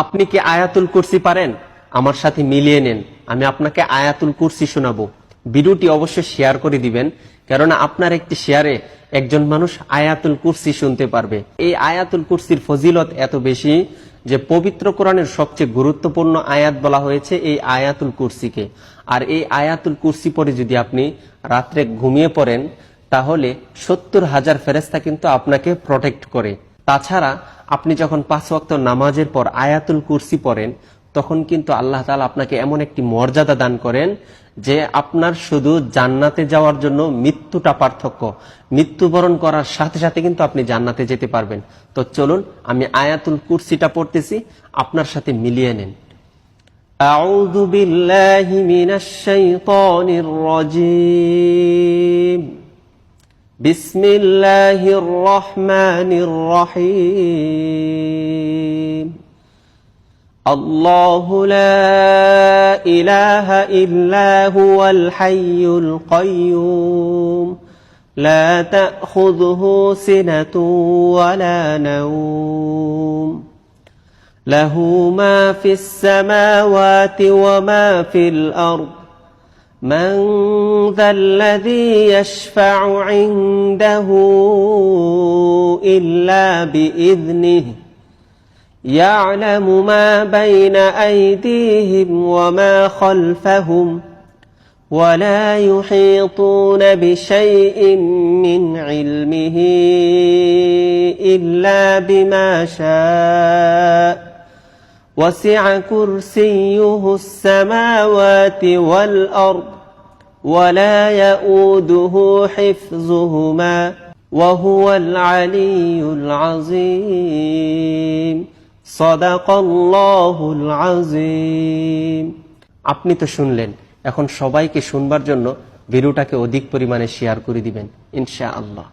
আপনি কি আয়াতুল কুরসি পারেন? আমার সাথে মিলিয়ে নেন, আমি আপনাকে আয়াতুল কুরসি শোনাবো। ভিডিওটি অবশ্যই শেয়ার করে দিবেন, কেননা আপনার একটি শেয়ারে একজন মানুষ আয়াতুল কুরসি শুনতে পারবে। এই আয়াতুল কুরসির ফজিলত এত বেশি যে পবিত্র কোরআনের সবচেয়ে গুরুত্বপূর্ণ আয়াত বলা হয়েছে এই আয়াতুল কুরসিকে। আর এই আয়াতুল কুরসি পরে যদি আপনি রাত্রে ঘুমিয়ে পড়েন, তাহলে 70,000 ফেরেশতা কিন্তু আপনাকে প্রটেক্ট করে। তাছাড়া আপনি যখন 5 ওয়াক্ত নামাজের পর আয়াতুল কুরসি পড়েন, তখন কিন্তু আল্লাহ তাআলা আপনাকে এমন একটি মর্যাদা দান করেন যে আপনার শুধু জান্নাতে যাওয়ার জন্য মৃত্যুটা পার্থক্য। মৃত্যুবরণ করার সাথে সাথে কিন্তু আপনি জান্নাতে যেতে পারবেন। তো চলুন আমি আয়াতুল কুরসিটা পড়তেছি, আপনার সাথে মিলিয়ে নেন। আউযু বিল্লাহি মিনাশ শাইতানির রাজীম। বিসমিল্লাহির রহমানির রহিম। আল্লাহু লা ইলাহা ইল্লা হুয়াল হাইয়ুল কাইয়্যুম লা তাখুযুহু সিনাতুন ওয়ালা নাওম লাহু মা ফিস সামাওয়াতি ওয়া মা ফিল আরদ من ذا الذي يشفع عنده إلا بإذنه يعلم ما بين أيديهم وما خلفهم ولا يحيطون بشيء من علمه إلا بما شاء وسع كرسيه السماوات والأرض ولا يؤوده حفظهما وهو العلي العظيم صدق الله العظيم। আপনি তো শুনলেন, এখন সবাইকে শুনবার জন্য ভিডিওটাকে অধিক পরিমাণে শেয়ার করে দিবেন ইনশাআল্লাহ।